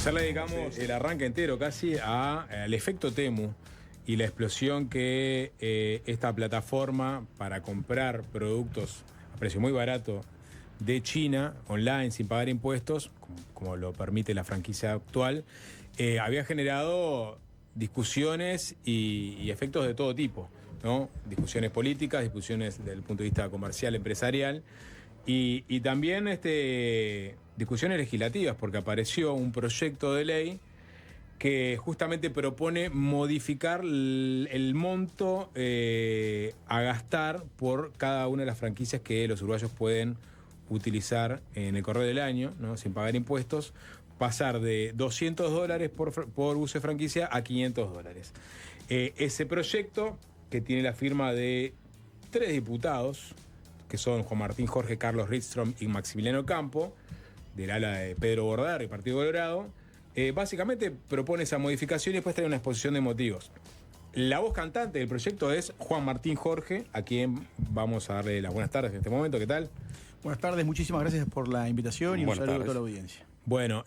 Ayer le dedicamos el arranque entero casi al efecto Temu y la explosión que esta plataforma para comprar productos a precio muy barato de China, online, sin pagar impuestos, como lo permite la franquicia actual, había generado discusiones y efectos de todo tipo, ¿no? Discusiones políticas, discusiones desde el punto de vista comercial, empresarial, y también discusiones legislativas, porque apareció un proyecto de ley que justamente propone modificar el monto a gastar por cada una de las franquicias que los uruguayos pueden utilizar en el correo del año, ¿no? Sin pagar impuestos, pasar de $200 por uso de franquicia a $500. Ese proyecto, que tiene la firma de 3 diputados, que son Juan Martín Jorge, Carlos Ridstrom y Maximiliano Campo, del ala de Pedro Bordaberry, Partido Colorado, básicamente propone esa modificación y después trae una exposición de motivos. La voz cantante del proyecto es Juan Martín Jorge, a quien vamos a darle las buenas tardes en este momento. ¿Qué tal? Buenas tardes, muchísimas gracias por la invitación y un saludo a toda la audiencia. Bueno,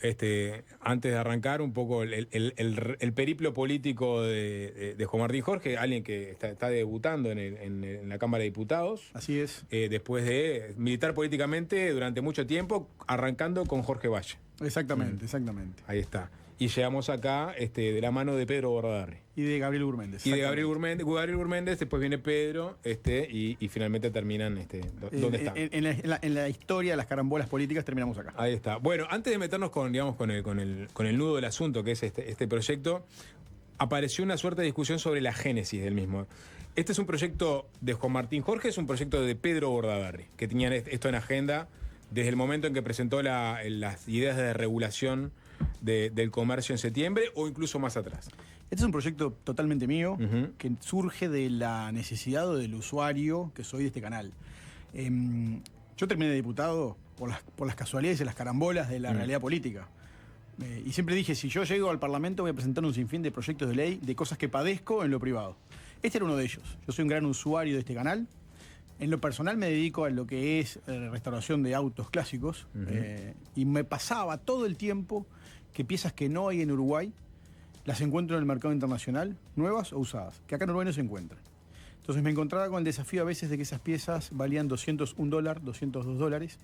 antes de arrancar un poco el periplo político de Juan Martín Jorge, alguien que está debutando en la Cámara de Diputados. Así es. Después de militar políticamente durante mucho tiempo, arrancando con Jorge Valle. Exactamente, exactamente. Ahí está. Y llegamos acá de la mano de Pedro Bordaberry. Y de Gabriel Gurméndez. Y de Gabriel Gurméndez, después viene Pedro, y finalmente terminan ¿dónde están? En la historia de las carambolas políticas terminamos acá. Ahí está. Bueno, antes de meternos con el nudo del asunto, que es este proyecto, apareció una suerte de discusión sobre la génesis del mismo. Este es un proyecto de Juan Martín Jorge, es un proyecto de Pedro Bordaberry, que tenían esto en agenda desde el momento en que presentó las ideas de regulación del comercio en septiembre o incluso más atrás. Este es un proyecto totalmente mío, que surge de la necesidad del usuario que soy de este canal. Yo terminé de diputado por las casualidades y las carambolas de la realidad política. Y siempre dije, si yo llego al Parlamento voy a presentar un sinfín de proyectos de ley de cosas que padezco en lo privado. Este era uno de ellos. Yo soy un gran usuario de este canal. En lo personal me dedico a lo que es restauración de autos clásicos, y me pasaba todo el tiempo que piezas que no hay en Uruguay las encuentro en el mercado internacional, nuevas o usadas, que acá en Uruguay no se encuentran. Entonces me encontraba con el desafío a veces de que esas piezas valían $201, $202.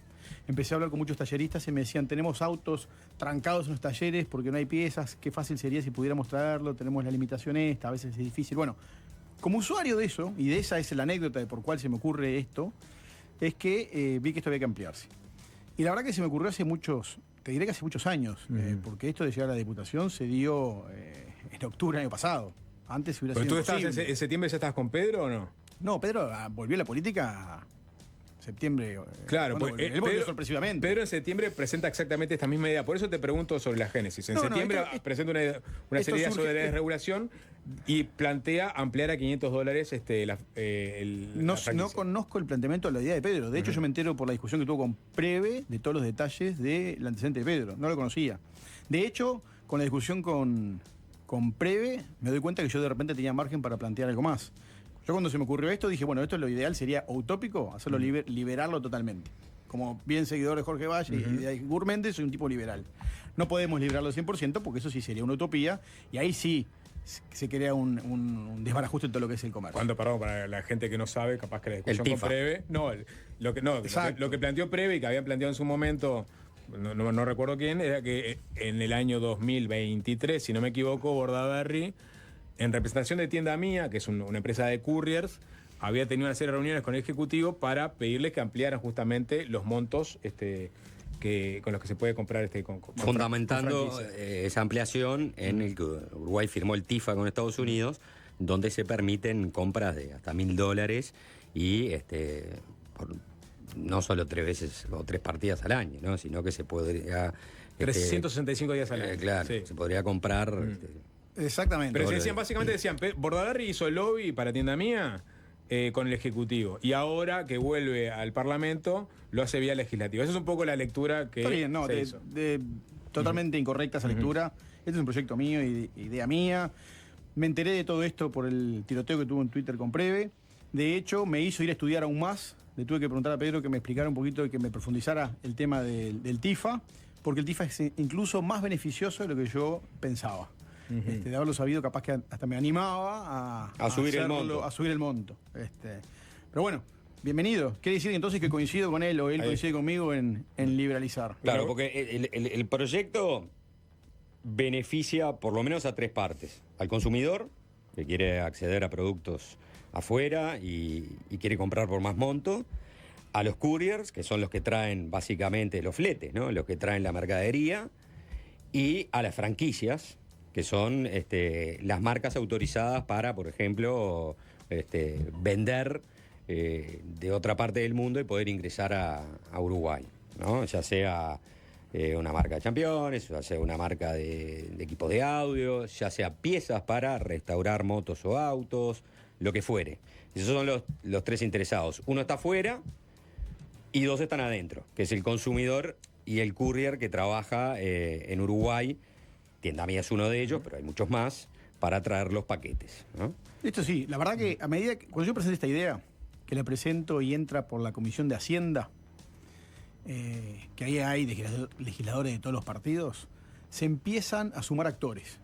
Empecé a hablar con muchos talleristas y me decían, tenemos autos trancados en los talleres porque no hay piezas, qué fácil sería si pudiéramos traerlo, tenemos la limitación esta, a veces es difícil. Bueno, como usuario de eso, y de esa es la anécdota de por cuál se me ocurre esto, es que vi que esto había que ampliarse. Y la verdad que se me ocurrió te diré que hace muchos años, porque esto de llegar a la Diputación se dio en octubre del año pasado. Antes hubiera sido imposible. ¿Tú estabas en septiembre, ya estabas con Pedro o no? No, Pedro volvió a la política septiembre. Claro, pues él volvió sorpresivamente. Pedro en septiembre presenta exactamente esta misma idea. Por eso te pregunto sobre la génesis. En septiembre presenta una serie de ideas sobre la desregulación y plantea ampliar a $500 No conozco el planteamiento de la idea de Pedro. De hecho, yo me entero por la discusión que tuvo con Preve de todos los detalles del antecedente de Pedro. No lo conocía. De hecho, con la discusión con Preve, me doy cuenta que yo de repente tenía margen para plantear algo más. Yo cuando se me ocurrió esto dije, bueno, esto es lo ideal, sería utópico, hacerlo liberarlo totalmente. Como bien seguidor de Jorge Valle y de Gurméndez, soy un tipo liberal. No podemos liberarlo al 100% porque eso sí sería una utopía y ahí sí se crea un desbarajuste en todo lo que es el comercio. Cuando, perdón, para la gente que no sabe, capaz que la discusión con Preve, lo que planteó Preve y que habían planteado en su momento, no recuerdo quién, era que en el año 2023, si no me equivoco, Bordaberry, en representación de Tienda Mía, que es una empresa de couriers, había tenido una serie de reuniones con el Ejecutivo para pedirles que ampliaran justamente los montos con los que se puede comprar fundamentando esa ampliación en el que Uruguay firmó el TIFA con Estados Unidos, donde se permiten compras de hasta $1.000 y no solo 3 veces o 3 partidas al año, ¿no? Sino que se podría 365 días al año. Claro, sí. Se podría comprar. Exactamente. Pero básicamente Bordaberry hizo el lobby para Tienda Mía con el Ejecutivo. Y ahora que vuelve al Parlamento, lo hace vía legislativa. Esa es un poco la lectura que se hizo. Totalmente incorrecta esa lectura. Este es un proyecto mío y idea mía. Me enteré de todo esto por el tiroteo que tuvo en Twitter con Preve. De hecho, me hizo ir a estudiar aún más. Le tuve que preguntar a Pedro que me explicara un poquito y que me profundizara el tema del TIFA. porque el TIFA es incluso más beneficioso de lo que yo pensaba. De haberlo sabido, capaz que hasta me animaba a subir el monto. A subir el monto. Pero bueno, bienvenido. Quiere decir entonces que coincido con él o él coincide conmigo en liberalizar. Claro, porque el proyecto beneficia por lo menos a tres partes. Al consumidor, que quiere acceder a productos afuera y quiere comprar por más monto. A los couriers, que son los que traen básicamente los fletes, ¿no? Los que traen la mercadería. Y a las franquicias, que son las marcas autorizadas para, por ejemplo, vender de otra parte del mundo y poder ingresar a Uruguay, ¿no? Ya sea una marca de championes, ya sea una marca de equipos de audio, ya sea piezas para restaurar motos o autos, lo que fuere. Esos son los tres interesados. Uno está afuera y dos están adentro, que es el consumidor y el courier que trabaja en Uruguay. Tienda Mía es uno de ellos, pero hay muchos más, para traer los paquetes, ¿no? Esto sí, la verdad que a medida que, cuando yo presenté esta idea, que la presento y entra por la Comisión de Hacienda, que ahí hay legisladores de todos los partidos, se empiezan a sumar actores.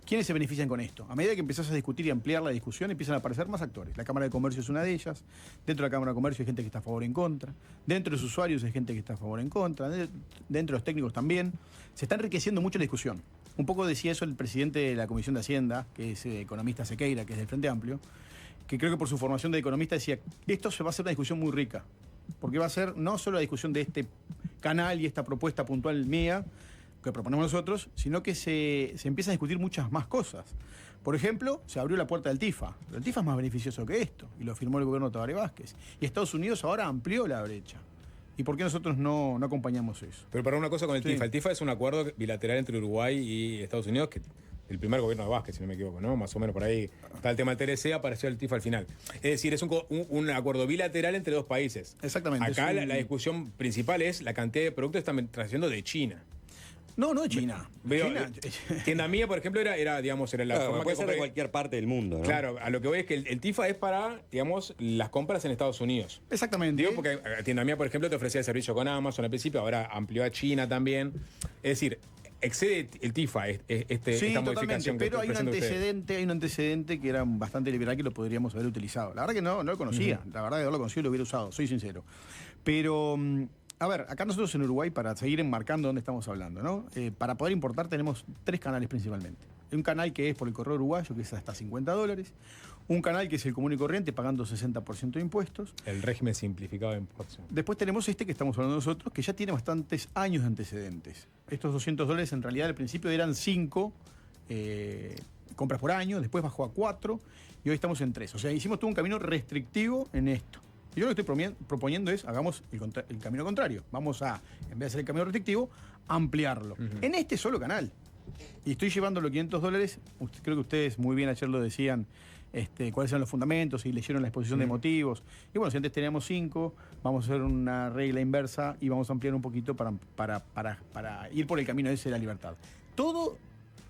¿Quiénes se benefician con esto? A medida que empezás a discutir y ampliar la discusión, empiezan a aparecer más actores. La Cámara de Comercio es una de ellas. Dentro de la Cámara de Comercio hay gente que está a favor o en contra. Dentro de los usuarios hay gente que está a favor o en contra. Dentro de los técnicos también. Se está enriqueciendo mucho la discusión. Un poco decía eso el presidente de la Comisión de Hacienda, que es economista Sequeira, que es del Frente Amplio, que creo que por su formación de economista decía, esto se va a hacer una discusión muy rica, porque va a ser no solo la discusión de este canal y esta propuesta puntual mía, que proponemos nosotros, sino que se empiezan a discutir muchas más cosas. Por ejemplo, se abrió la puerta del TIFA, pero el TIFA es más beneficioso que esto, y lo firmó el gobierno de Tabaré Vázquez. Y Estados Unidos ahora amplió la brecha. ¿Y por qué nosotros no acompañamos eso? Pero para una cosa con el TIFA, el TIFA es un acuerdo bilateral entre Uruguay y Estados Unidos, que el primer gobierno de Vázquez, si no me equivoco, ¿no? Más o menos por ahí está el tema del TLC, apareció el TIFA al final. Es decir, es un acuerdo bilateral entre dos países. Exactamente. Acá la discusión principal es la cantidad de productos que están trayendo de China. No de China. Tienda Mía, por ejemplo, era la forma puede ser de cualquier parte del mundo, ¿no? Claro, a lo que voy es que el TIFA es para, digamos, las compras en Estados Unidos. Exactamente. Digo, porque Tienda Mía, por ejemplo, te ofrecía el servicio con Amazon al principio, ahora amplió a China también. Es decir, excede el TIFA esta modificación que pero hay un antecedente que era bastante liberal que lo podríamos haber utilizado. La verdad que no lo conocía. La verdad que no lo conocido lo hubiera usado, soy sincero. Pero a ver, acá nosotros en Uruguay, para seguir enmarcando dónde estamos hablando, ¿no? Para poder importar tenemos tres canales principalmente. Un canal que es por el correo uruguayo, que es hasta $50. Un canal que es el común y corriente, pagando 60% de impuestos. El régimen simplificado de impuestos. Después tenemos que estamos hablando nosotros, que ya tiene bastantes años de antecedentes. Estos $200 en realidad al principio eran 5 compras por año, después bajó a 4 y hoy estamos en 3. O sea, hicimos todo un camino restrictivo en esto. Y yo lo que estoy proponiendo es, hagamos el camino contrario. Vamos a, en vez de hacer el camino restrictivo, ampliarlo. En este solo canal. Y estoy llevando los $500. Creo que ustedes muy bien ayer lo decían, cuáles son los fundamentos y leyeron la exposición de motivos. Y bueno, si antes teníamos 5, vamos a hacer una regla inversa y vamos a ampliar un poquito para ir por el camino ese de la libertad. Todo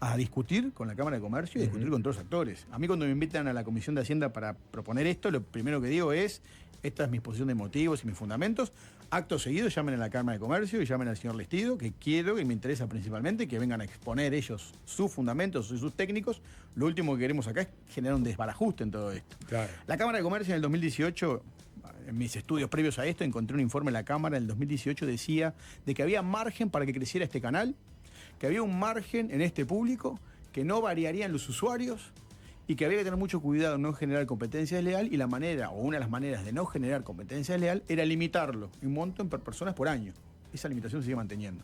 a discutir con la Cámara de Comercio y discutir con todos los actores. A mí cuando me invitan a la Comisión de Hacienda para proponer esto, lo primero que digo es, esta es mi exposición de motivos y mis fundamentos. Acto seguido, llamen a la Cámara de Comercio y llamen al señor Lestido, que quiero y me interesa principalmente que vengan a exponer ellos sus fundamentos y sus técnicos. Lo último que queremos acá es generar un desbarajuste en todo esto. Claro. La Cámara de Comercio en el 2018, en mis estudios previos a esto, encontré un informe en la Cámara en el 2018, decía de que había margen para que creciera este canal, que había un margen en este público, que no variarían los usuarios y que había que tener mucho cuidado en no generar competencia desleal, y la manera, o una de las maneras de no generar competencia desleal, era limitarlo en monto en personas por año. Esa limitación se sigue manteniendo.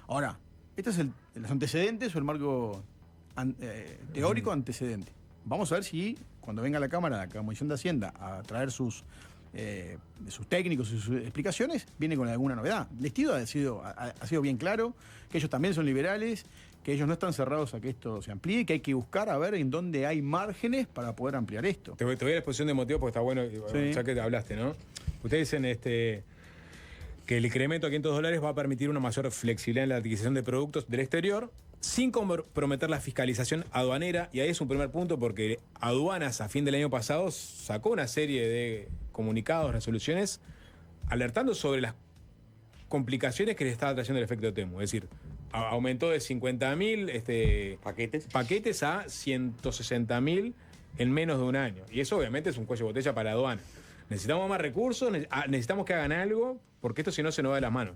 Ahora, ¿estos son los antecedentes o el marco teórico antecedente? Vamos a ver si cuando venga a la Cámara, la Comisión de Hacienda, a traer sus técnicos y sus explicaciones, viene con alguna novedad. Lestido ha sido bien claro que ellos también son liberales, que ellos no están cerrados a que esto se amplíe, que hay que buscar a ver en dónde hay márgenes para poder ampliar esto. Te voy a la exposición de motivos porque está bueno, sí. Ya que te hablaste, ¿no? Ustedes dicen que el incremento a $500 va a permitir una mayor flexibilidad en la adquisición de productos del exterior, sin comprometer la fiscalización aduanera, y ahí es un primer punto porque Aduanas a fin del año pasado sacó una serie de comunicados, resoluciones, alertando sobre las complicaciones que le estaba trayendo el efecto Temu. Es decir, aumentó de 50.000 paquetes a 160.000 en menos de un año. Y eso obviamente es un cuello de botella para la aduana. Necesitamos más recursos, necesitamos que hagan algo, porque esto si no se nos va de las manos.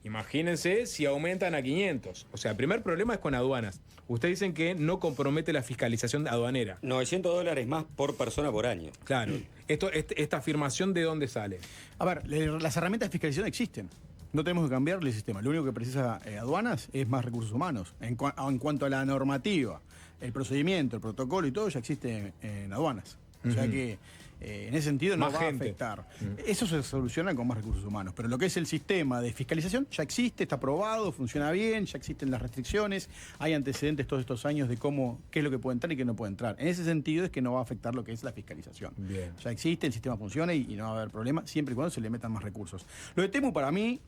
Imagínense si aumentan a 500. O sea, el primer problema es con aduanas. Ustedes dicen que no compromete la fiscalización aduanera. $900 más por persona por año. Claro. ¿Esta afirmación de dónde sale? A ver, las herramientas de fiscalización existen. No tenemos que cambiarle el sistema. Lo único que precisa aduanas es más recursos humanos. En cuanto a la normativa, el procedimiento, el protocolo y todo ya existe en aduanas. O sea que en ese sentido no va a afectar. Eso se soluciona con más recursos humanos. Pero lo que es el sistema de fiscalización ya existe, está aprobado, funciona bien, ya existen las restricciones, hay antecedentes todos estos años de qué es lo que puede entrar y qué no puede entrar. En ese sentido es que no va a afectar lo que es la fiscalización. Bien. Ya existe, el sistema funciona y no va a haber problema siempre y cuando se le metan más recursos. Lo de Temu para mí...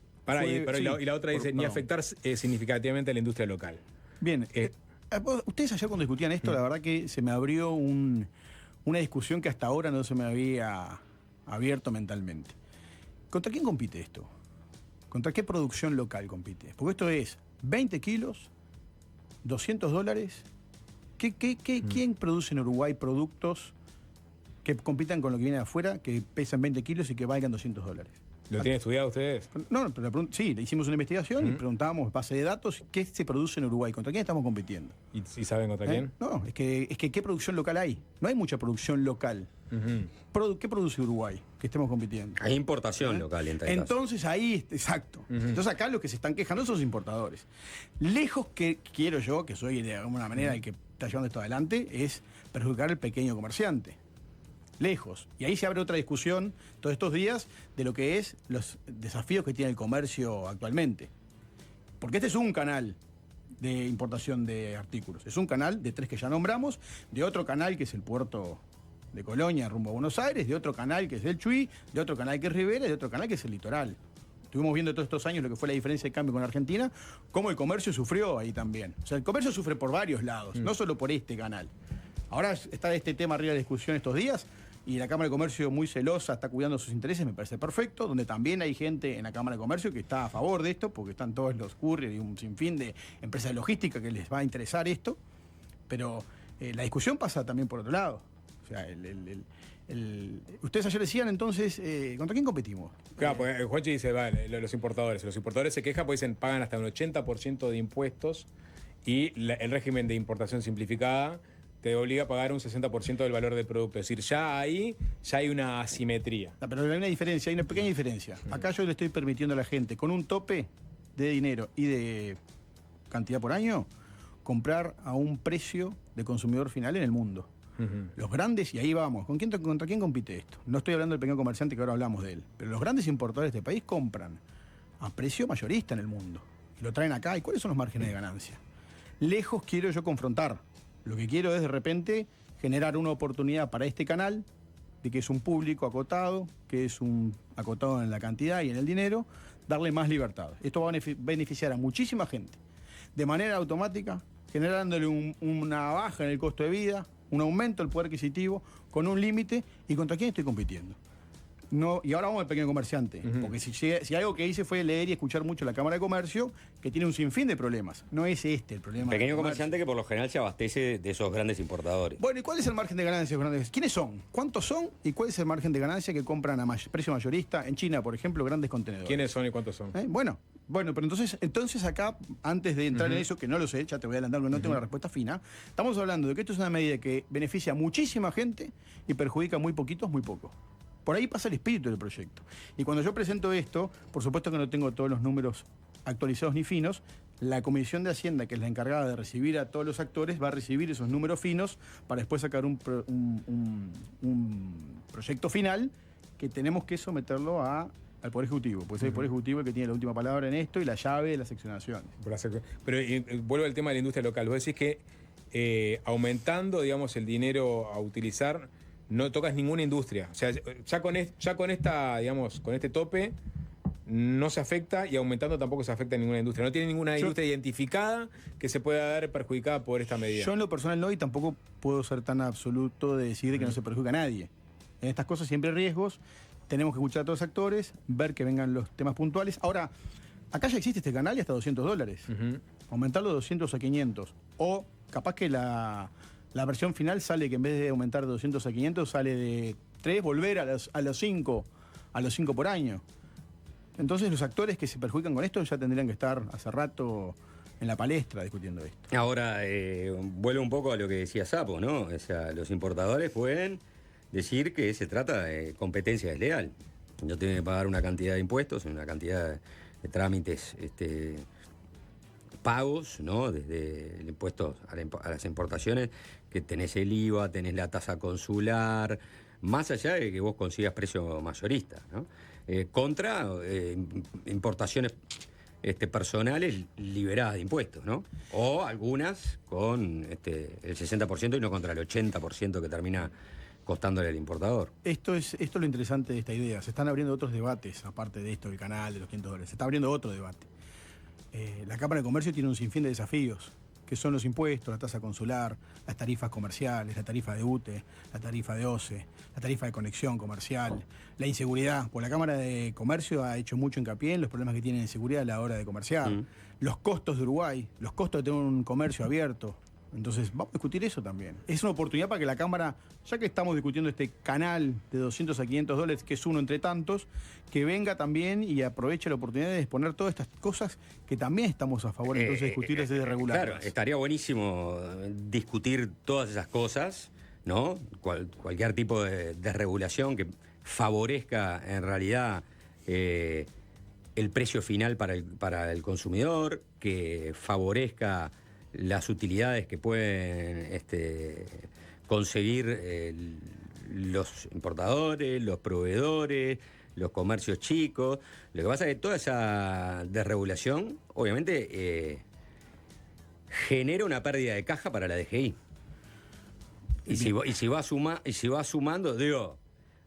y la otra dice, ni afectar significativamente a la industria local. Bien. Ustedes ayer cuando discutían esto, la verdad que se me abrió una discusión que hasta ahora no se me había abierto mentalmente. ¿Contra quién compite esto? ¿Contra qué producción local compite? Porque esto es 20 kilos, $200. ¿Quién produce en Uruguay productos que compitan con lo que viene de afuera, que pesan 20 kilos y que valgan $200? ¿Lo tienen estudiado ustedes? No, pero sí, le hicimos una investigación y preguntábamos base de datos qué se produce en Uruguay, contra quién estamos compitiendo. ¿Y saben contra quién? No, es que qué producción local hay. No hay mucha producción local. ¿Qué produce Uruguay que estemos compitiendo? Hay importación local en tal caso. Entonces ahí, exacto. Entonces acá los que se están quejando son los importadores. Lejos que quiero yo, que soy de alguna manera el que está llevando esto adelante, es perjudicar al pequeño comerciante. Lejos. Y ahí se abre otra discusión todos estos días de lo que es los desafíos que tiene el comercio actualmente. Porque este es un canal de importación de artículos. Es un canal de 3 que ya nombramos, de otro canal que es el puerto de Colonia rumbo a Buenos Aires, de otro canal que es el Chuy, de otro canal que es Rivera y de otro canal que es el Litoral. Estuvimos viendo todos estos años lo que fue la diferencia de cambio con Argentina, cómo el comercio sufrió ahí también. O sea, el comercio sufre por varios lados, no solo por este canal. Ahora está este tema arriba de la discusión estos días, y la Cámara de Comercio muy celosa, está cuidando sus intereses, me parece perfecto, donde también hay gente en la Cámara de Comercio que está a favor de esto, porque están todos los couriers y un sinfín de empresas de logística que les va a interesar esto, pero la discusión pasa también por otro lado. O sea, ustedes ayer decían entonces, ¿contra quién competimos? Claro, porque Juanchi dice, vale, los importadores se quejan porque dicen pagan hasta un 80% de impuestos y el régimen de importación simplificada te obliga a pagar un 60% del valor del producto. Es decir, ya hay una asimetría. No, pero hay una diferencia, hay una pequeña diferencia. Acá yo le estoy permitiendo a la gente, con un tope de dinero y de cantidad por año, comprar a un precio de consumidor final en el mundo. Los grandes, y ahí vamos, ¿contra quién compite esto? No estoy hablando del pequeño comerciante que ahora hablamos de él, pero los grandes importadores de este país compran a precio mayorista en el mundo. Y lo traen acá. ¿Y cuáles son los márgenes de ganancia? Lejos quiero yo confrontar. Lo que quiero es de repente generar una oportunidad para este canal, de que es un público acotado, que es un acotado en la cantidad y en el dinero, darle más libertad. Esto va a beneficiar a muchísima gente, de manera automática, generándole una baja en el costo de vida, un aumento del poder adquisitivo, con un límite. ¿Y contra quién estoy compitiendo? No, y ahora vamos al pequeño comerciante, porque si algo que hice fue leer y escuchar mucho la Cámara de Comercio, que tiene un sinfín de problemas. No es este el problema. Pequeño comerciante que por lo general se abastece de esos grandes importadores. Bueno, ¿y cuál es el margen de ganancia de los grandes? ¿Quiénes son? ¿Cuántos son? ¿Y cuál es el margen de ganancia que compran a precio mayorista? En China, por ejemplo, grandes contenedores. ¿Quiénes son y cuántos son? Bueno, pero entonces acá, antes de entrar en eso, que no lo sé, ya te voy a adelantar porque no tengo la respuesta fina, estamos hablando de que esto es una medida que beneficia a muchísima gente y perjudica a muy poquitos, muy poco. Por ahí pasa el espíritu del proyecto. Y cuando yo presento esto, por supuesto que no tengo todos los números actualizados ni finos, la Comisión de Hacienda, que es la encargada de recibir a todos los actores, va a recibir esos números finos para después sacar un proyecto final que tenemos que someterlo al Poder Ejecutivo, porque es el Poder Ejecutivo el que tiene la última palabra en esto y la llave de las seccionaciones. Pero vuelvo al tema de la industria local. Vos decís que aumentando, digamos, el dinero a utilizar, no tocas ninguna industria. O sea, ya con esta, digamos, con este tope no se afecta, y aumentando tampoco se afecta a ninguna industria. No tiene ninguna industria identificada que se pueda dar perjudicada por esta medida. Yo en lo personal no, y tampoco puedo ser tan absoluto de decir que no se perjudica a nadie. En estas cosas siempre hay riesgos, tenemos que escuchar a todos los actores, ver que vengan los temas puntuales. Ahora, acá ya existe este canal y hasta $200. Aumentarlo de 200 a 500. O capaz que la versión final sale que en vez de aumentar de 200 a 500 sale de 3, volver a los 5 por año. Entonces los actores que se perjudican con esto ya tendrían que estar hace rato en la palestra discutiendo esto. Ahora, vuelvo un poco a lo que decía Sapo, ¿no? O sea, los importadores pueden decir que se trata de competencia desleal. Yo tengo que pagar una cantidad de impuestos, una cantidad de trámites pagos, ¿no? Desde el impuesto a las importaciones, que tenés el IVA, tenés la tasa consular, más allá de que vos consigas precio mayorista, ¿no? Contra importaciones personales liberadas de impuestos, ¿no? O algunas con el 60% y no contra el 80% que termina costándole al importador. Esto es lo interesante de esta idea. Se están abriendo otros debates, aparte de esto, del canal, de los $500. Se está abriendo otro debate. La Cámara de Comercio tiene un sinfín de desafíos, que son los impuestos, la tasa consular, las tarifas comerciales, la tarifa de UTE, la tarifa de OCE, la tarifa de conexión comercial, la inseguridad. Pues la Cámara de Comercio ha hecho mucho hincapié en los problemas que tienen de seguridad a la hora de comerciar, los costos de Uruguay, los costos de tener un comercio abierto. Entonces, vamos a discutir eso también. Es una oportunidad para que la Cámara, ya que estamos discutiendo este canal de 200 a $500, que es uno entre tantos, que venga también y aproveche la oportunidad de exponer todas estas cosas que también estamos a favor entonces de discutirlas y de regularlas. Claro, estaría buenísimo discutir todas esas cosas, ¿no? Cualquier tipo de regulación que favorezca en realidad el precio final para el consumidor, que favorezca las utilidades que pueden conseguir los importadores, los proveedores, los comercios chicos. Lo que pasa es que toda esa desregulación, obviamente, genera una pérdida de caja para la DGI. Y si va sumando, digo,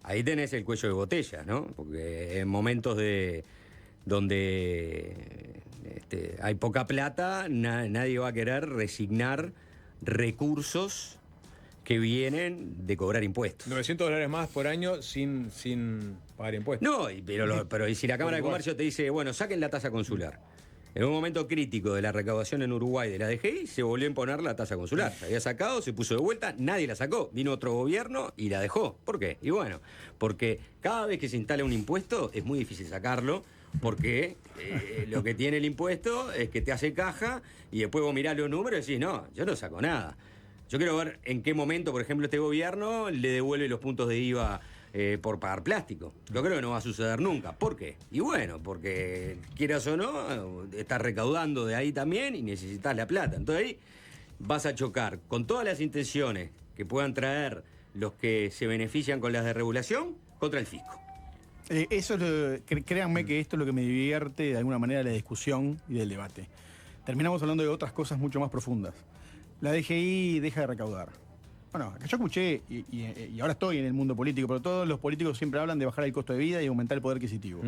ahí tenés el cuello de botella, ¿no? Porque en momentos donde hay poca plata, nadie va a querer resignar recursos que vienen de cobrar impuestos. $900 más por año sin pagar impuestos. No, pero y si la Cámara de Comercio te dice, bueno, saquen la tasa consular. En un momento crítico de la recaudación en Uruguay de la DGI, se volvió a imponer la tasa consular. Se había sacado, se puso de vuelta, nadie la sacó. Vino otro gobierno y la dejó. ¿Por qué? Y bueno, porque cada vez que se instala un impuesto es muy difícil sacarlo, porque lo que tiene el impuesto es que te hace caja y después vos mirás los números y decís, no, yo no saco nada. Yo quiero ver en qué momento, por ejemplo, este gobierno le devuelve los puntos de IVA por pagar plástico. Yo creo que no va a suceder nunca. ¿Por qué? Y bueno, porque quieras o no, estás recaudando de ahí también y necesitas la plata. Entonces ahí vas a chocar con todas las intenciones que puedan traer los que se benefician con las de regulación contra el fisco. Eso es créanme que esto es lo que me divierte de alguna manera la discusión y del debate. Terminamos hablando de otras cosas mucho más profundas. La DGI deja de recaudar. Bueno, yo escuché, y ahora estoy en el mundo político, pero todos los políticos siempre hablan de bajar el costo de vida y aumentar el poder adquisitivo.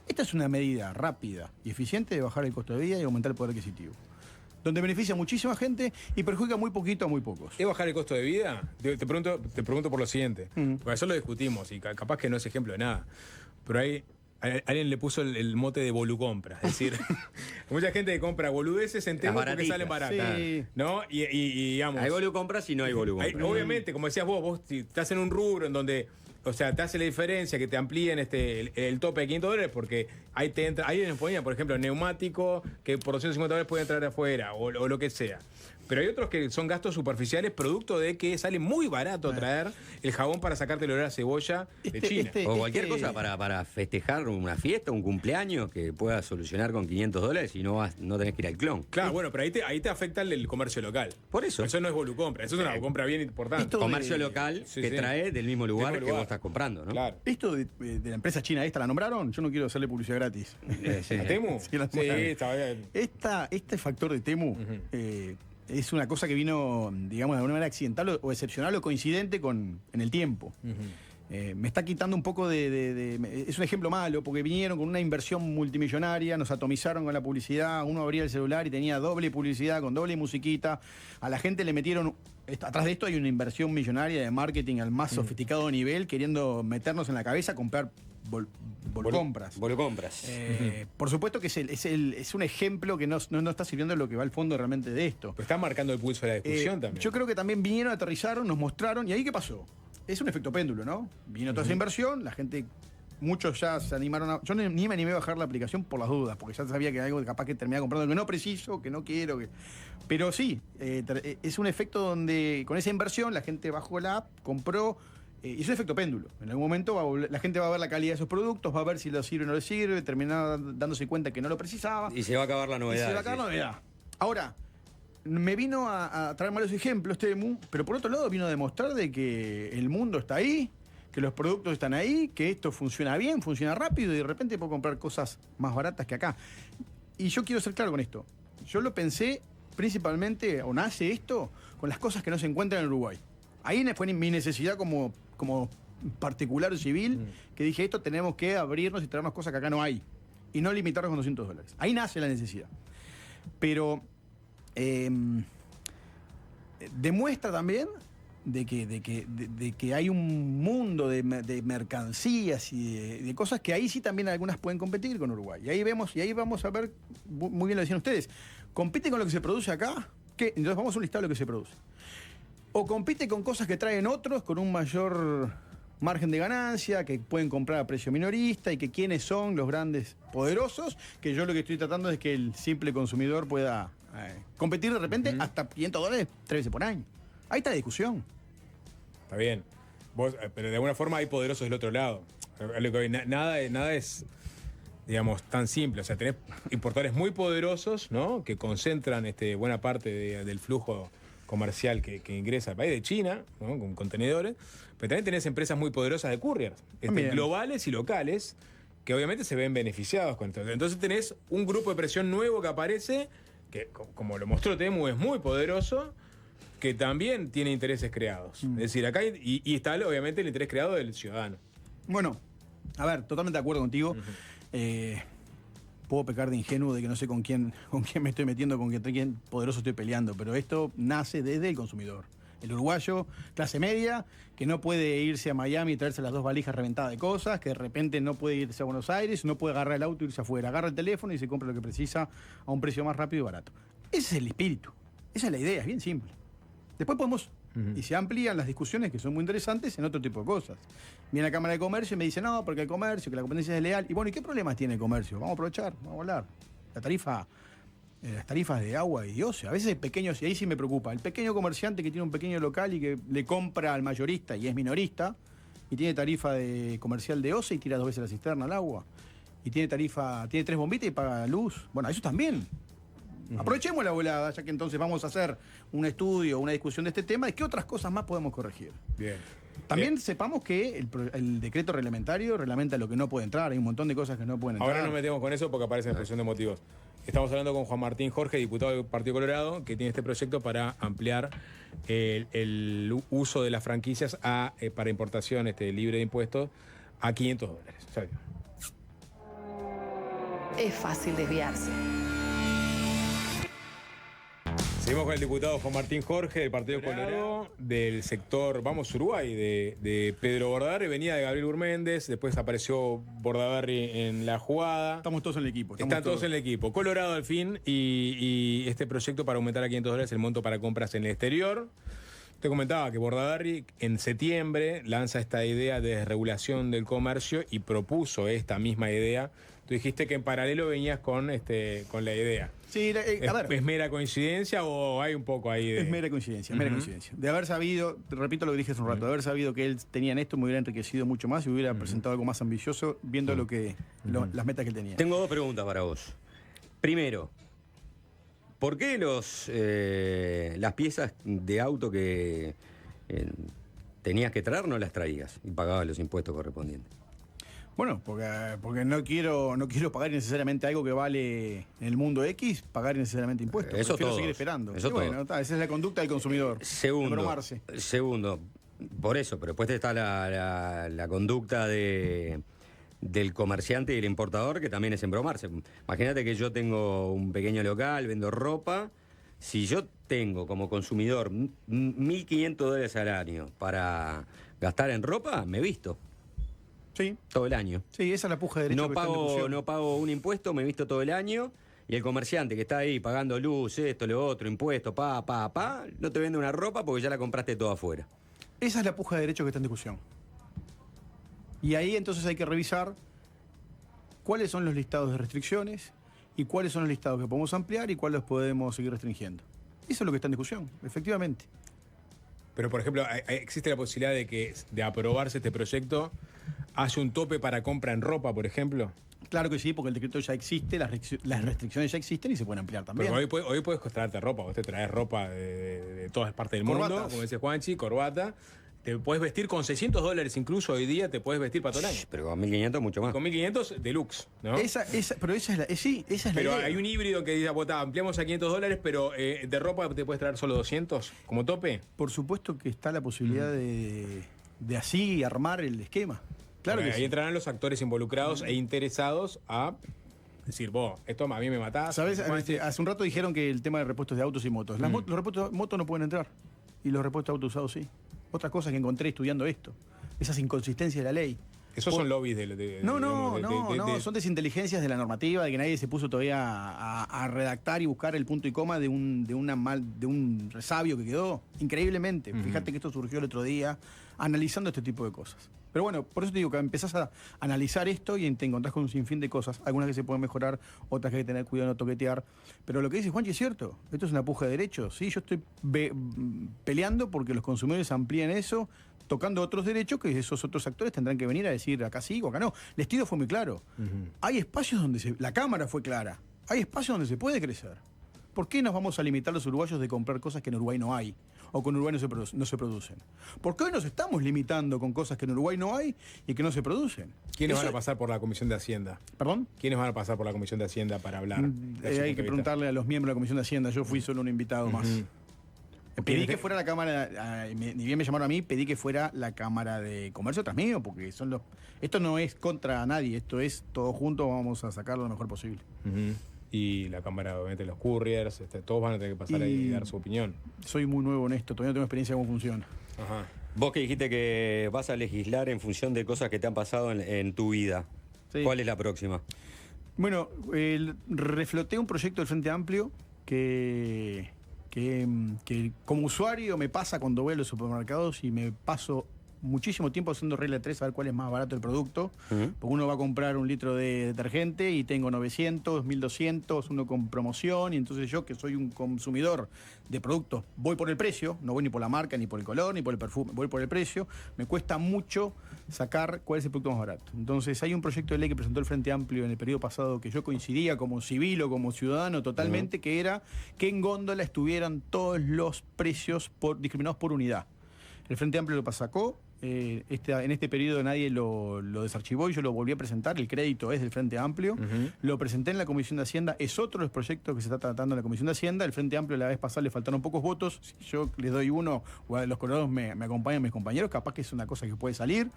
Esta es una medida rápida y eficiente de bajar el costo de vida y aumentar el poder adquisitivo, donde beneficia a muchísima gente y perjudica muy poquito a muy pocos. ¿Es bajar el costo de vida? Te pregunto por lo siguiente, porque eso lo discutimos y capaz que no es ejemplo de nada, pero ahí alguien le puso el mote de volucompra, es decir, mucha gente que compra boludeces en Temu porque salen baratas, sí, ¿no? Y digamos, hay volucompras y no hay volucompras. Obviamente, como decías vos si estás en un rubro en donde, o sea, te hace la diferencia que te amplíen el tope de $500 porque ahí te entra, ahí nos ponían, por ejemplo, neumático que por $250 puede entrar afuera o lo que sea. Pero hay otros que son gastos superficiales producto de que sale muy barato traer el jabón para sacarte el olor a cebolla de China. O cualquier cosa para festejar una fiesta, un cumpleaños que puedas solucionar con $500 y no tenés que ir al clon. Claro, bueno, pero ahí te afecta el comercio local. Por eso. Eso no es volucompra, eso es una compra bien importante. Comercio local que trae del mismo lugar que vos estás comprando, ¿no? Claro. Esto de la empresa china esta, ¿la nombraron? Yo no quiero hacerle publicidad gratis. ¿A Temu? Sí, estaba bien. Este factor de Temu es una cosa que vino, digamos, de alguna manera accidental o excepcional o coincidente en el tiempo. Me está quitando un poco es un ejemplo malo, porque vinieron con una inversión multimillonaria, nos atomizaron con la publicidad, uno abría el celular y tenía doble publicidad, con doble musiquita, a la gente le metieron, atrás de esto hay una inversión millonaria de marketing al más sofisticado nivel, queriendo meternos en la cabeza, comprar Volcompras. Volcompras. Por supuesto que es un ejemplo que no está sirviendo de lo que va al fondo realmente de esto. Pero está marcando el pulso de la discusión también. Yo creo que también vinieron, aterrizaron, nos mostraron, ¿y ahí qué pasó? Es un efecto péndulo, ¿no? Vino toda esa inversión, la gente, muchos ya se animaron a... Yo ni me animé a bajar la aplicación por las dudas, porque ya sabía que algo capaz que terminaba comprando que no preciso, que no quiero, pero sí, es un efecto donde con esa inversión la gente bajó la app, compró, y es un efecto péndulo. En algún momento la gente va a ver la calidad de esos productos, va a ver si le sirve o no le sirve, termina dándose cuenta que no lo precisaba. Y se va a acabar la novedad. Y se va a acabar la novedad. Ahora, me vino a traer malos ejemplos, Temu, pero por otro lado vino a demostrar de que el mundo está ahí, que los productos están ahí, que esto funciona bien, funciona rápido y de repente puedo comprar cosas más baratas que acá. Y yo quiero ser claro con esto. Yo lo pensé principalmente, o nace esto, con las cosas que no se encuentran en Uruguay. Ahí fue mi necesidad como particular o civil, que dije, esto tenemos que abrirnos y traernos cosas que acá no hay. Y no limitarnos con $200. Ahí nace la necesidad. Pero demuestra también de que hay un mundo de mercancías y de cosas que ahí sí también algunas pueden competir con Uruguay. Y ahí vamos a ver, muy bien lo decían ustedes, ¿compite con lo que se produce acá? ¿Qué? Entonces vamos a un listado de lo que se produce. O compite con cosas que traen otros con un mayor margen de ganancia, que pueden comprar a precio minorista y que quiénes son los grandes poderosos, que yo lo que estoy tratando es que el simple consumidor pueda competir de repente hasta $500 3 veces por año. Ahí está la discusión. Está bien. Pero de alguna forma hay poderosos del otro lado. Nada es, digamos, tan simple. O sea, tenés importadores muy poderosos, ¿no? Que concentran buena parte del flujo comercial que ingresa al país, de China, ¿no? Con contenedores. Pero también tenés empresas muy poderosas de couriers, globales y locales, que obviamente se ven beneficiados con esto. Entonces tenés un grupo de presión nuevo que aparece, que como lo mostró Temu, es muy poderoso, que también tiene intereses creados. Es decir, acá y está obviamente el interés creado del ciudadano. Bueno, a ver, totalmente de acuerdo contigo. Puedo pecar de ingenuo de que no sé con quién me estoy metiendo, con quién poderoso estoy peleando, pero esto nace desde el consumidor. El uruguayo, clase media, que no puede irse a Miami y traerse las 2 valijas reventadas de cosas, que de repente no puede irse a Buenos Aires, no puede agarrar el auto e irse afuera. Agarra el teléfono y se compra lo que precisa a un precio más rápido y barato. Ese es el espíritu. Esa es la idea, es bien simple. Después podemos, y se amplían las discusiones que son muy interesantes en otro tipo de cosas. Viene la Cámara de Comercio y me dice, no, porque el comercio, que la competencia es desleal. Y bueno, ¿y qué problemas tiene el comercio? Vamos a aprovechar, vamos a hablar. Las tarifas de agua y ocio. A veces hay pequeños, y ahí sí me preocupa, el pequeño comerciante que tiene un pequeño local y que le compra al mayorista y es minorista, y tiene tarifa comercial de ocio y tira 2 veces la cisterna al agua. Y tiene 3 bombitas y paga luz. Bueno, eso también. Aprovechemos la volada, ya que entonces vamos a hacer un estudio, una discusión de este tema, de qué otras cosas más podemos corregir. Bien. También sepamos que el decreto reglamentario reglamenta lo que no puede entrar, hay un montón de cosas que no pueden entrar. Ahora no nos metemos con eso porque aparece en exposición de motivos. Estamos hablando con Juan Martín Jorge, diputado del Partido Colorado, que tiene este proyecto para ampliar el uso de las franquicias para importación libre de impuestos a $500. ¿Sabes? Es fácil desviarse. Seguimos con el diputado Juan Martín Jorge, del Partido Colorado, del sector Vamos Uruguay, de Pedro Bordaberry. Venía de Gabriel Urméndez, después apareció Bordaberry en la jugada. Estamos todos en el equipo. Están todos en el equipo. Colorado al fin, y este proyecto para aumentar a $500 el monto para compras en el exterior. Te comentaba que Bordaberry en septiembre lanza esta idea de desregulación del comercio y propuso esta misma idea. Tú dijiste que en paralelo venías con la idea. Sí, a ver. ¿Es mera coincidencia o hay un poco ahí de...? Es mera coincidencia, mera coincidencia. De haber sabido, te repito lo que dije hace un rato, de haber sabido que él tenía en esto, me hubiera enriquecido mucho más y hubiera presentado algo más ambicioso viendo las metas que él tenía. Tengo 2 preguntas para vos. Primero, ¿por qué las piezas de auto que tenías que traer no las traías y pagabas los impuestos correspondientes? Porque no quiero pagar innecesariamente algo que vale en el mundo X, pagar innecesariamente impuestos. Eso Prefiero todo. seguir esperando. Eso bueno, esa es la conducta del consumidor. Segundo, por eso, pero después está la conducta del comerciante y del importador, que también es embromarse. Imagínate que yo tengo un pequeño local, vendo ropa. Si yo tengo como consumidor $1.500 al año para gastar en ropa, me visto. Sí, todo el año. sí, esa es la puja de derecho que está en discusión. No pago un impuesto, me visto todo el año. Y el comerciante que está ahí pagando luz, esto, lo otro, impuesto, no te vende una ropa porque ya la compraste toda afuera. Esa es la puja de derecho que está en discusión. Y ahí entonces hay que revisar cuáles son los listados de restricciones y cuáles son los listados que podemos ampliar y cuáles podemos seguir restringiendo. Eso es lo que está en discusión, efectivamente. Pero, por ejemplo, ¿existe la posibilidad de que, de aprobarse este proyecto, haya un tope para compra en ropa, por ejemplo? Claro que sí, porque el decreto ya existe, las restricciones ya existen y se pueden ampliar también. Pero hoy puedes traerte ropa, vos te traes ropa de todas partes del mundo, Corbatas. como dice Juanchi, corbata. Te puedes vestir con $600 incluso hoy día, te puedes vestir para todo el año. Pero con 1.500 mucho más. Con 1.500 deluxe, ¿no? Pero esa es la, sí, esa es la Pero idea. hay un híbrido que dice, ampliamos a $500, pero de ropa te puedes traer solo 200 como tope. Por supuesto que está la posibilidad de así armar el esquema. Claro que Ahí sí. entrarán los actores involucrados e interesados a decir, vos, esto a mí me matás. ¿Sabes? Juanchi. Hace un rato dijeron que el tema de repuestos de autos y motos. Los repuestos de motos no pueden entrar. Y los repuestos de autos usados sí. Otra cosa que encontré estudiando esto. Esas inconsistencias de la ley. Esos son lobbies de No, son desinteligencias de la normativa, de que nadie se puso todavía a redactar y buscar el punto y coma de un resabio que quedó. Increíblemente. Fíjate que esto surgió el otro día analizando este tipo de cosas. Pero bueno, por eso te digo que empezás a analizar esto y te encontrás con un sinfín de cosas. Algunas que se pueden mejorar, otras que hay que tener cuidado de no toquetear. Pero lo que dice Juanchi es cierto. Esto es una puja de derechos. ¿Sí? Yo estoy peleando porque los consumidores amplíen eso, tocando otros derechos que esos otros actores tendrán que venir a decir acá sí o acá no. El estilo fue muy claro. Hay espacios donde la Cámara fue clara. Hay espacios donde se puede crecer. ¿Por qué nos vamos a limitar los uruguayos de comprar cosas que en Uruguay no hay? O que en Uruguay no se producen. ¿Por qué hoy nos estamos limitando con cosas que en Uruguay no hay y que no se producen? ¿Quiénes van a pasar por la Comisión de Hacienda? ¿Perdón? ¿Quiénes van a pasar por la Comisión de Hacienda para hablar? Hay que preguntarle a los miembros de la Comisión de Hacienda. Yo fui solo un invitado más. Pedí que fuera la Cámara, ni bien me llamaron a mí, pedí que fuera la Cámara de Comercio tras mío, porque esto no es contra nadie, esto es todos juntos, vamos a sacarlo lo mejor posible. Y la Cámara, obviamente, los couriers, todos van a tener que pasar ahí y dar su opinión. Soy muy nuevo en esto, todavía no tengo experiencia de cómo funciona. Ajá. Vos que dijiste que vas a legislar en función de cosas que te han pasado en tu vida. Sí. ¿Cuál es la próxima? Bueno, refloté un proyecto del Frente Amplio que como usuario me pasa cuando voy a los supermercados y me paso muchísimo tiempo haciendo regla 3 a ver cuál es más barato el producto. Porque uno va a comprar un litro de detergente y tengo 900, 1200, uno con promoción, y entonces yo, que soy un consumidor de productos, voy por el precio, no voy ni por la marca, ni por el color, ni por el perfume, voy por el precio. Me cuesta mucho sacar cuál es el producto más barato. Entonces hay un proyecto de ley que presentó el Frente Amplio en el periodo pasado que yo coincidía como civil o como ciudadano totalmente, que era que en góndola estuvieran todos los precios discriminados por unidad. El Frente Amplio lo sacó. En este periodo nadie lo desarchivó y yo lo volví a presentar. El crédito es del Frente Amplio. Lo presenté en la Comisión de Hacienda. Es otro de los proyectos que se está tratando en la Comisión de Hacienda. El Frente Amplio la vez pasada le faltaron pocos votos. Si yo les doy uno o a los colorados me acompañan mis compañeros, capaz que es una cosa que puede salir.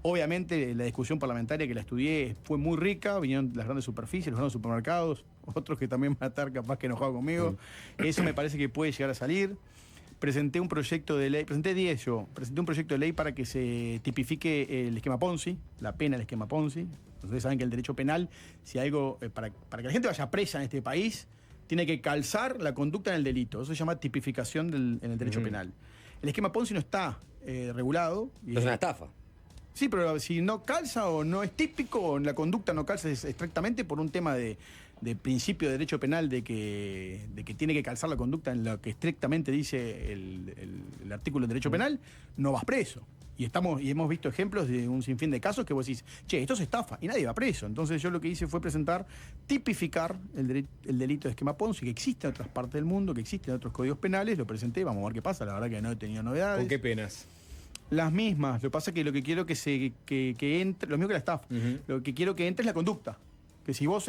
Obviamente la discusión parlamentaria que la estudié fue muy rica. Vinieron las grandes superficies, los grandes supermercados, otros que también van a estar capaz que enojados conmigo. Eso me parece que puede llegar a salir. Presenté un proyecto de ley, presenté un proyecto de ley para que se tipifique el esquema Ponzi, la pena del esquema Ponzi. Ustedes saben que el derecho penal, si algo, para que la gente vaya presa en este país, tiene que calzar la conducta en el delito. Eso se llama tipificación en el derecho penal. El esquema Ponzi no está regulado. Es una estafa. Sí, pero si no calza o no es típico, o la conducta no calza estrictamente por un tema de principio de derecho penal de que tiene que calzar la conducta en lo que estrictamente dice el artículo del derecho penal, no vas preso. Y hemos visto ejemplos de un sinfín de casos que vos decís, che, esto es estafa, y nadie va preso. Entonces yo lo que hice fue tipificar el delito de esquema Ponzi, que existe en otras partes del mundo, que existe en otros códigos penales, lo presenté, vamos a ver qué pasa, la verdad que no he tenido novedades. ¿Con qué penas? Las mismas. Lo que pasa es que lo que quiero que entre, lo mismo que la estafa, lo que quiero que entre es la conducta. Que si vos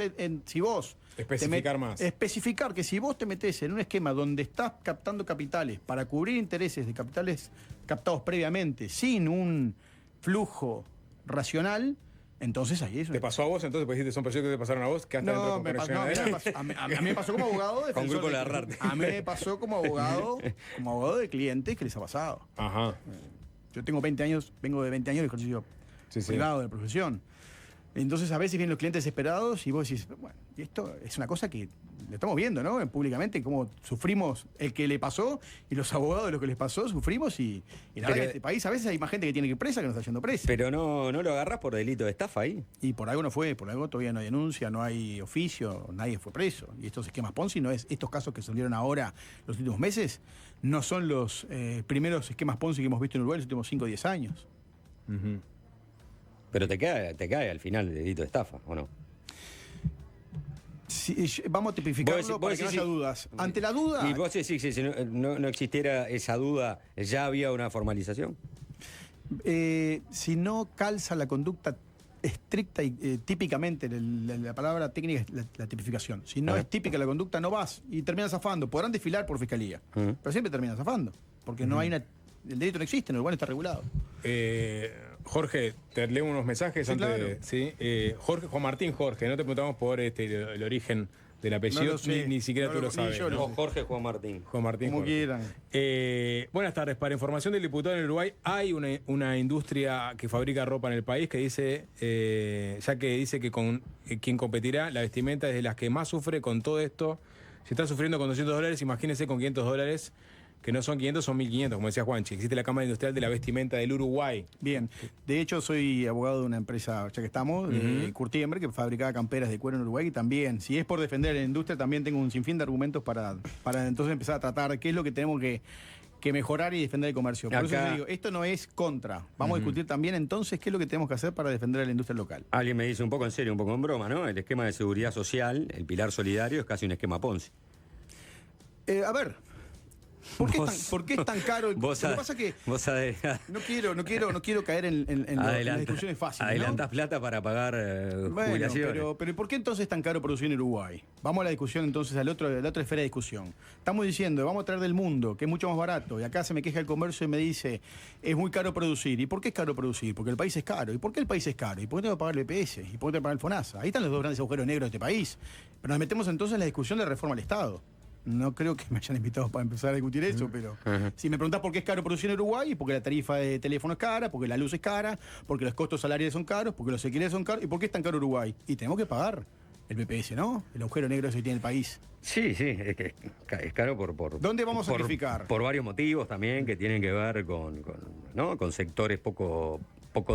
especificar más. Especificar que si vos te metés en un esquema donde estás captando capitales para cubrir intereses de capitales captados previamente sin un flujo racional, entonces ahí es. ¿Te pasó a vos entonces? Pues dijiste, son proyectos que te pasaron a vos. ¿Qué hasta No, a mí me pasó como abogado. Con Grupo Larrarte. A mí me pasó como abogado de clientes que les ha pasado. Ajá. Yo tengo 20 años, vengo de 20 años de ejercicio Sí, sí. privado de la profesión. Entonces a veces vienen los clientes desesperados y vos decís, bueno, y esto es una cosa que lo estamos viendo, ¿no? Públicamente, cómo sufrimos el que le pasó y los abogados de lo que les pasó, sufrimos y la verdad que en este país a veces hay más gente que tiene que ir presa que no está yendo presa. Pero no lo agarrás por delito de estafa ahí. Y por algo no fue, por algo todavía no hay denuncia, no hay oficio, nadie fue preso. Y estos esquemas Ponzi no es, estos casos que salieron ahora los últimos meses, no son los primeros esquemas Ponzi que hemos visto en Uruguay en los últimos 5 o 10 años. Ujú. Pero te cae al final el delito de estafa, ¿o no? Sí, vamos a tipificarlo para que no haya dudas. Ante la duda... ¿Y vos decís que si no existiera esa duda, ya había una formalización? Si no calza la conducta estricta y típicamente, la palabra técnica es la tipificación. Si no es típica la conducta, no vas y terminas zafando. Podrán desfilar por fiscalía, pero siempre terminan zafando, porque no hay el delito no existe, en Uruguay no está regulado. Jorge, te leo unos mensajes Sí, antes claro. de. ¿Sí? Juan Martín Jorge, no te preguntamos por el origen del apellido, No lo sé. ni siquiera No tú lo- lo ni sabes. yo ¿no? lo- Jorge Juan Martín. Juan Martín Como Jorge. quieran. Buenas tardes. Para información del diputado en Uruguay, hay una industria que fabrica ropa en el país que dice, ya que dice que con quien competirá, la vestimenta es de las que más sufre con todo esto. Si está sufriendo con $200, imagínense con $500, que no son 500, son 1.500, como decía Juanchi. Existe la Cámara Industrial de la Vestimenta del Uruguay. Bien, de hecho soy abogado de una empresa, ya que estamos, Curtiembre, que fabricaba camperas de cuero en Uruguay y también, si es por defender a la industria, también tengo un sinfín de argumentos para entonces empezar a tratar qué es lo que tenemos que mejorar y defender el comercio. Por eso Acá- yo digo, esto no es contra. Vamos a discutir también entonces qué es lo que tenemos que hacer para defender a la industria local. Alguien me dice un poco en serio, un poco en broma, ¿no? El esquema de seguridad social, el pilar solidario, es casi un esquema Ponzi. A ver, ¿por qué es tan caro? Lo que pasa es que vos no quiero caer en las discusiones fáciles, ¿no? adelantás plata para pagar Bueno, jubilaciones. pero ¿por qué entonces es tan caro producir en Uruguay? Vamos a la discusión entonces, a la otra esfera de discusión. Estamos diciendo, vamos a traer del mundo, que es mucho más barato, y acá se me queja el comercio y me dice, es muy caro producir. ¿Y por qué es caro producir? Porque el país es caro. ¿Y por qué el país es caro? ¿Y por qué tengo que pagar el BPS? ¿Y por qué tengo que pagar el FONASA? Ahí están los dos grandes agujeros negros de este país. Pero nos metemos entonces en la discusión de reforma al Estado. No creo que me hayan invitado para empezar a discutir eso, pero si me preguntás por qué es caro producir en Uruguay, es porque la tarifa de teléfono es cara, porque la luz es cara, porque los costos salariales son caros, porque los alquileres son caros, ¿y por qué es tan caro Uruguay? Y tenemos que pagar el BPS, ¿no? El agujero negro ese que tiene el país. Sí, es que es caro por ¿Dónde vamos a sacrificar? Por varios motivos también que tienen que ver con sectores poco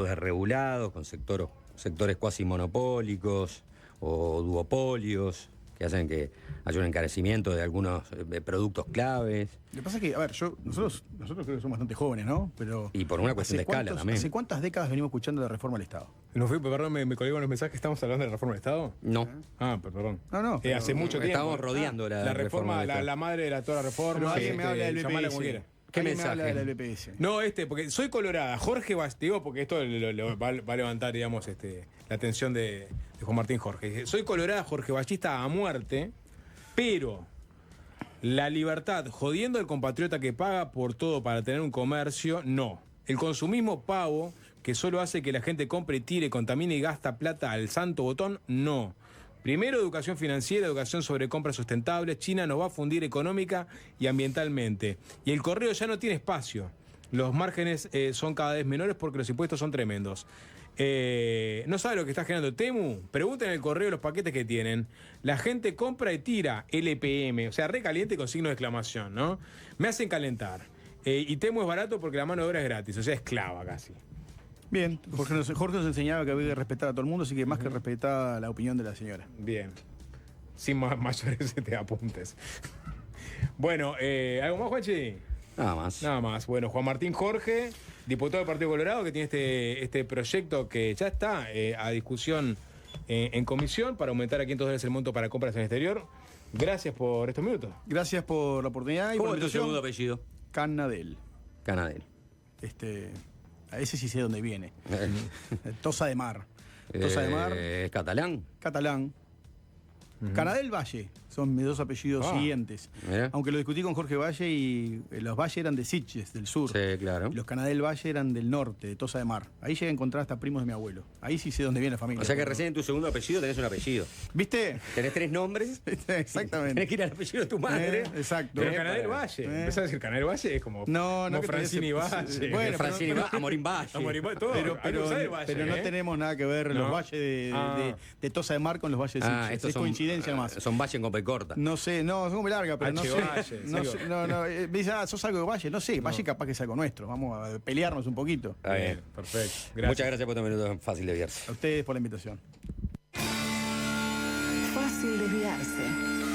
desregulados, con sectores cuasi monopólicos o duopolios, que hacen que haya un encarecimiento de algunos productos claves. Lo que pasa es que, a ver, nosotros creo que somos bastante jóvenes, ¿no? Pero Y por una cuestión de escala también. ¿Hace cuántas décadas venimos escuchando de reforma al Estado? Perdón, me colgué con los mensajes. ¿Estamos hablando de la reforma del Estado? No. Ah, perdón. No. Hace mucho tiempo. Estamos rodeando la reforma, del Estado. la madre de toda la reforma. Pero alguien me habla del llamala BPS. como quiera. ¿Qué Alguien me mensaje? habla del BPS. No, porque soy colorada. Jorge digo, porque esto va a levantar, digamos, la atención de Juan Martín Jorge. Soy colorada, Jorge Ballista a muerte, pero la libertad, jodiendo al compatriota que paga por todo para tener un comercio, no. El consumismo pavo, que solo hace que la gente compre, tire, contamine y gasta plata al santo botón, no. Primero, educación financiera, educación sobre compras sustentables. China nos va a fundir económica y ambientalmente. Y el correo ya no tiene espacio. Los márgenes son cada vez menores porque los impuestos son tremendos. ¿No sabe lo que está generando Temu? Pregunten en el correo los paquetes que tienen. La gente compra y tira LPM, o sea, recaliente con signo de exclamación, ¿no? Me hacen calentar. Y Temu es barato porque la mano de obra es gratis, o sea, esclava casi. Bien, Jorge nos enseñaba que había que respetar a todo el mundo, así que más que respetar la opinión de la señora. Bien. Sin mayores apuntes. Bueno, ¿algo más, Juanchi? Nada más. Nada más. Bueno, Juan Martín Jorge, diputado del Partido Colorado, que tiene este proyecto que ya está a discusión en comisión para aumentar a $500 el monto para compras en el exterior. Gracias por estos minutos. Gracias por la oportunidad y ¿Cómo por es la tu segundo invitación. apellido? Canadel. Canadel. A ese sí sé dónde viene. Tosa de Mar. Tosa de Mar, ¿Catalán? catalán. Canadá del Valle son mis dos apellidos siguientes. Mirá. Aunque lo discutí con Jorge Valle y los Valle eran de Sitges, del sur. Sí, claro. Y los Canadá del Valle eran del norte, de Tosa de Mar. Ahí llegué a encontrar hasta primos de mi abuelo. Ahí sí sé dónde viene la familia. O sea que recién en tu segundo apellido tenés un apellido. ¿Viste? Tenés 3 nombres. Exactamente. Tenés que ir al apellido de tu madre. Exacto. Pero Canadá del Valle. Empezás a decir Canadá del Valle es como, No, como que Francini tenés- Valle. Bueno, Francini pero- Amorín Valle. Amorín Valle, todo. Pero, Algo sabe de Valle, pero no ¿eh? tenemos nada que ver No. los valles de Tosa de Mar con los valles de Sitges. Estos Es coincidencia nomás. Son Valle en Copa y Corta. No sé, no, es muy larga, pero no H. sé. Valle, No, sí. sé, no, me dice, sos algo de Valle. No sé, Valle capaz que es algo nuestro. Vamos a pelearnos un poquito. Está bien. Perfecto. Gracias. Muchas gracias por tu minuto fácil de verse. A ustedes por la invitación. Fácil desviarse.